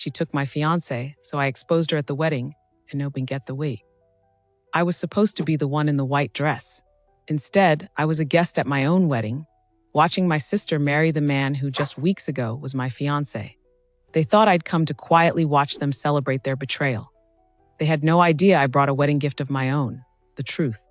She took my fiancé, so I exposed her at the wedding, and no one get the wait. I was supposed to be the one in the white dress. Instead, I was a guest at my own wedding, watching my sister marry the man who just weeks ago was my fiancé. They thought I'd come to quietly watch them celebrate their betrayal. They had no idea I brought a wedding gift of my own, the truth.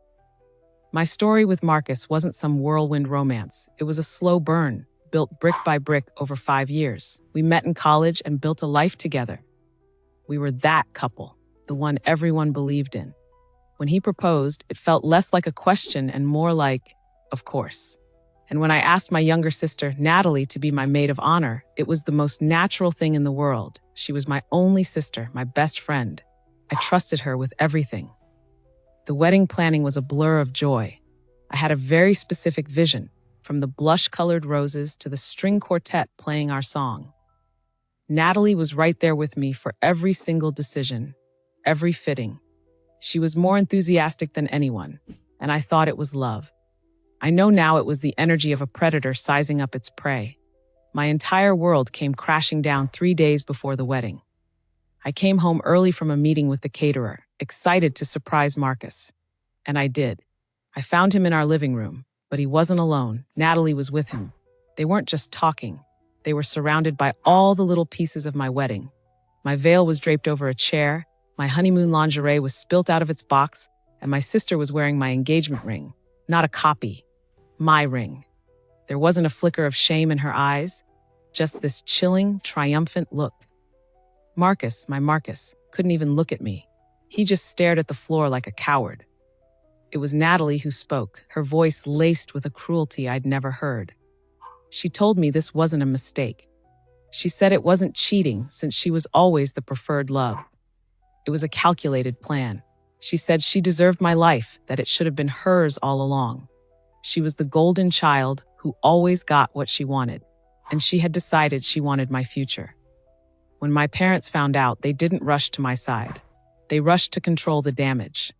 My story with Marcus wasn't some whirlwind romance. It was a slow burn, built brick by brick over 5 years. We met in college and built a life together. We were that couple, the one everyone believed in. When he proposed, it felt less like a question and more like, of course. And when I asked my younger sister, Natalie, to be my maid of honor, it was the most natural thing in the world. She was my only sister, my best friend. I trusted her with everything. The wedding planning was a blur of joy. I had a very specific vision, from the blush-colored roses to the string quartet playing our song. Natalie was right there with me for every single decision, every fitting. She was more enthusiastic than anyone, and I thought it was love. I know now it was the energy of a predator sizing up its prey. My entire world came crashing down 3 days before the wedding. I came home early from a meeting with the caterer, excited to surprise Marcus. And I did. I found him in our living room, but he wasn't alone. Natalie was with him. They weren't just talking. They were surrounded by all the little pieces of my wedding. My veil was draped over a chair, my honeymoon lingerie was spilt out of its box, and my sister was wearing my engagement ring. Not a copy. My ring. There wasn't a flicker of shame in her eyes, just this chilling, triumphant look. Marcus, my Marcus, couldn't even look at me. He just stared at the floor like a coward. It was Natalie who spoke, her voice laced with a cruelty I'd never heard. She told me this wasn't a mistake. She said it wasn't cheating since she was always the preferred love. It was a calculated plan. She said she deserved my life, that it should have been hers all along. She was the golden child who always got what she wanted, and she had decided she wanted my future. When my parents found out, they didn't rush to my side. They rushed to control the damage.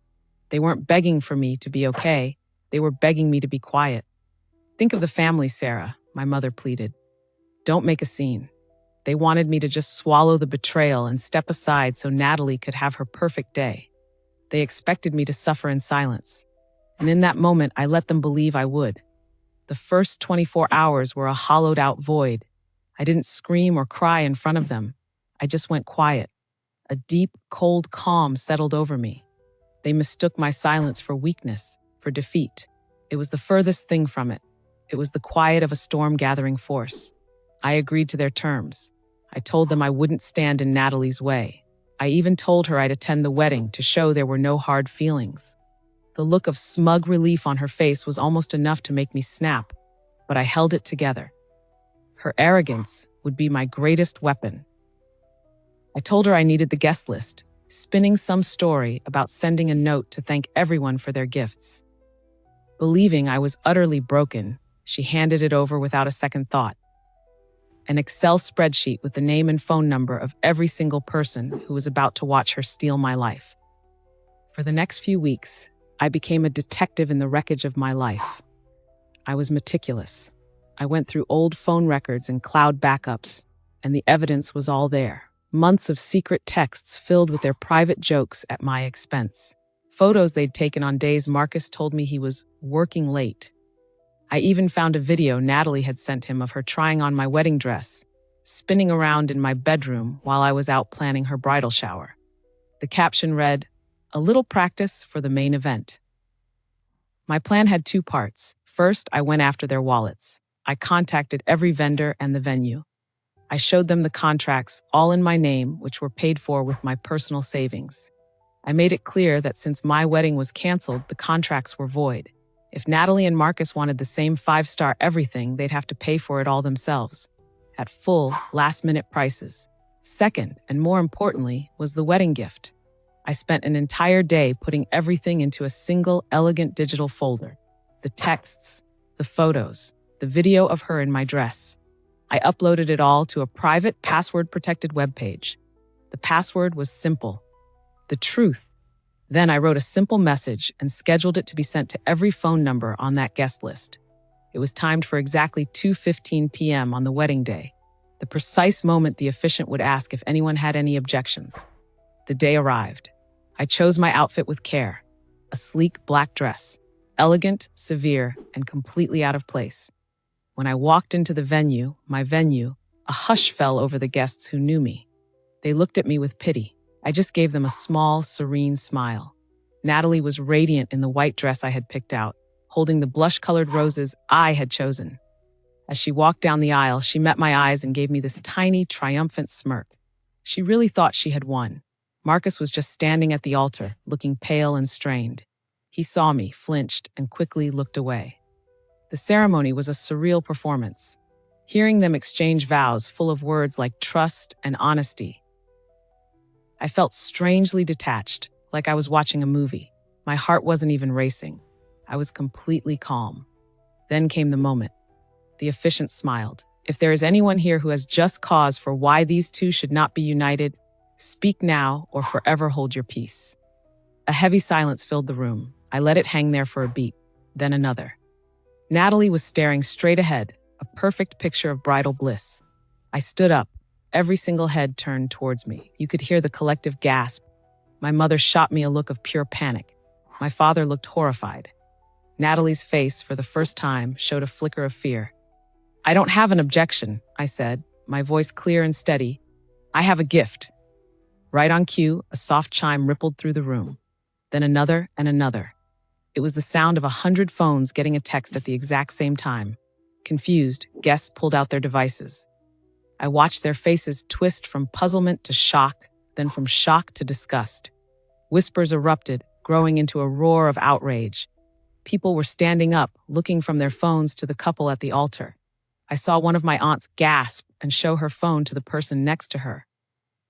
They weren't begging for me to be okay. They were begging me to be quiet. Think of the family, Sarah, my mother pleaded. Don't make a scene. They wanted me to just swallow the betrayal and step aside so Natalie could have her perfect day. They expected me to suffer in silence. And in that moment, I let them believe I would. The first 24 hours were a hollowed-out void. I didn't scream or cry in front of them. I just went quiet. A deep, cold calm settled over me. They mistook my silence for weakness, for defeat. It was the furthest thing from it. It was the quiet of a storm gathering force. I agreed to their terms. I told them I wouldn't stand in Natalie's way. I even told her I'd attend the wedding to show there were no hard feelings. The look of smug relief on her face was almost enough to make me snap, but I held it together. Her arrogance would be my greatest weapon. I told her I needed the guest list, spinning some story about sending a note to thank everyone for their gifts. Believing I was utterly broken, she handed it over without a second thought. An Excel spreadsheet with the name and phone number of every single person who was about to watch her steal my life. For the next few weeks, I became a detective in the wreckage of my life. I was meticulous. I went through old phone records and cloud backups, and the evidence was all there. Months of secret texts filled with their private jokes at my expense. Photos they'd taken on days Marcus told me he was working late. I even found a video Natalie had sent him of her trying on my wedding dress, spinning around in my bedroom while I was out planning her bridal shower. The caption read, "A little practice for the main event." My plan had 2 parts. First, I went after their wallets. I contacted every vendor and the venue. I showed them the contracts, all in my name, which were paid for with my personal savings. I made it clear that since my wedding was canceled, the contracts were void. If Natalie and Marcus wanted the same 5-star everything, they'd have to pay for it all themselves, at full, last-minute prices. Second, and more importantly, was the wedding gift. I spent an entire day putting everything into a single, elegant digital folder. The texts, the photos, the video of her in my dress. I uploaded it all to a private, password-protected webpage. The password was simple. The truth. Then I wrote a simple message and scheduled it to be sent to every phone number on that guest list. It was timed for exactly 2:15 p.m. on the wedding day. the precise moment the officiant would ask if anyone had any objections. The day arrived. I chose my outfit with care. A sleek black dress, elegant, severe, and completely out of place. When I walked into the venue, a hush fell over the guests who knew me. They looked at me with pity. I just gave them a small, serene smile. Natalie was radiant in the white dress I had picked out, holding the blush-colored roses I had chosen. As she walked down the aisle, she met my eyes and gave me this tiny, triumphant smirk. She really thought she had won. Marcus was just standing at the altar, looking pale and strained. He saw me, flinched, and quickly looked away. The ceremony was a surreal performance. Hearing them exchange vows full of words like trust and honesty, I felt strangely detached, like I was watching a movie. My heart wasn't even racing. I was completely calm. Then came the moment. The officiant smiled. If there is anyone here who has just cause for why these two should not be united, speak now or forever hold your peace. A heavy silence filled the room. I let it hang there for a beat, then another. Natalie was staring straight ahead, a perfect picture of bridal bliss. I stood up, every single head turned towards me. You could hear the collective gasp. My mother shot me a look of pure panic. My father looked horrified. Natalie's face, for the first time, showed a flicker of fear. I don't have an objection, I said, my voice clear and steady. I have a gift. Right on cue, a soft chime rippled through the room. Then another and another. It was the sound of 100 phones getting a text at the exact same time. Confused, guests pulled out their devices. I watched their faces twist from puzzlement to shock, then from shock to disgust. Whispers erupted, growing into a roar of outrage. People were standing up, looking from their phones to the couple at the altar. I saw one of my aunts gasp and show her phone to the person next to her.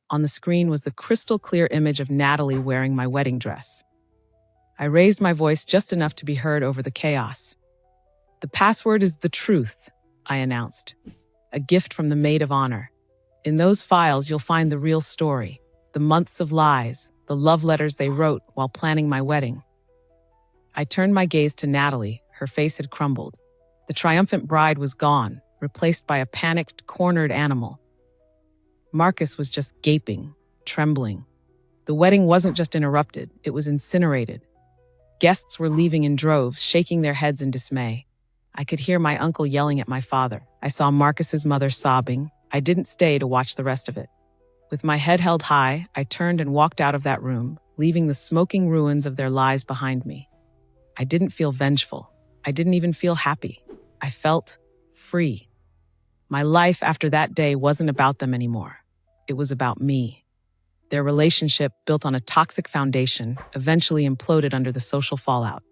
On the screen was the crystal-clear image of Natalie wearing my wedding dress. I raised my voice just enough to be heard over the chaos. The password is the truth, I announced. A gift from the maid of honor. In those files, you'll find the real story, the months of lies, the love letters they wrote while planning my wedding. I turned my gaze to Natalie. Her face had crumbled. The triumphant bride was gone, replaced by a panicked, cornered animal. Marcus was just gaping, trembling. The wedding wasn't just interrupted, it was incinerated. Guests were leaving in droves, shaking their heads in dismay. I could hear my uncle yelling at my father. I saw Marcus's mother sobbing. I didn't stay to watch the rest of it. With my head held high, I turned and walked out of that room, leaving the smoking ruins of their lies behind me. I didn't feel vengeful. I didn't even feel happy. I felt free. My life after that day wasn't about them anymore. It was about me. Their relationship, built on a toxic foundation, eventually imploded under the social fallout.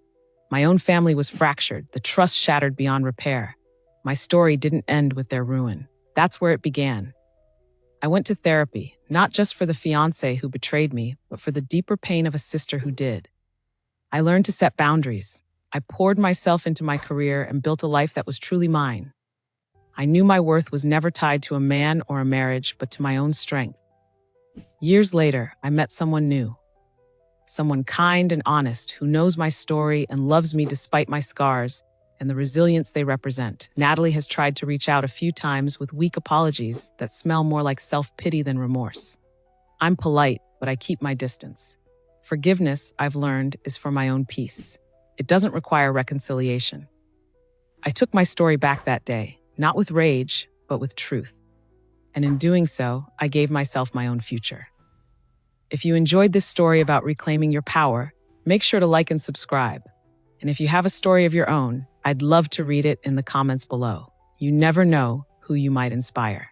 My own family was fractured, the trust shattered beyond repair. My story didn't end with their ruin. That's where it began. I went to therapy, not just for the fiancé who betrayed me, but for the deeper pain of a sister who did. I learned to set boundaries. I poured myself into my career and built a life that was truly mine. I knew my worth was never tied to a man or a marriage, but to my own strength. Years later, I met someone new. Someone kind and honest who knows my story and loves me despite my scars and the resilience they represent. Natalie has tried to reach out a few times with weak apologies that smell more like self-pity than remorse. I'm polite, but I keep my distance. Forgiveness, I've learned, is for my own peace. It doesn't require reconciliation. I took my story back that day, not with rage, but with truth. And in doing so, I gave myself my own future. If you enjoyed this story about reclaiming your power, make sure to like and subscribe. And if you have a story of your own, I'd love to read it in the comments below. You never know who you might inspire.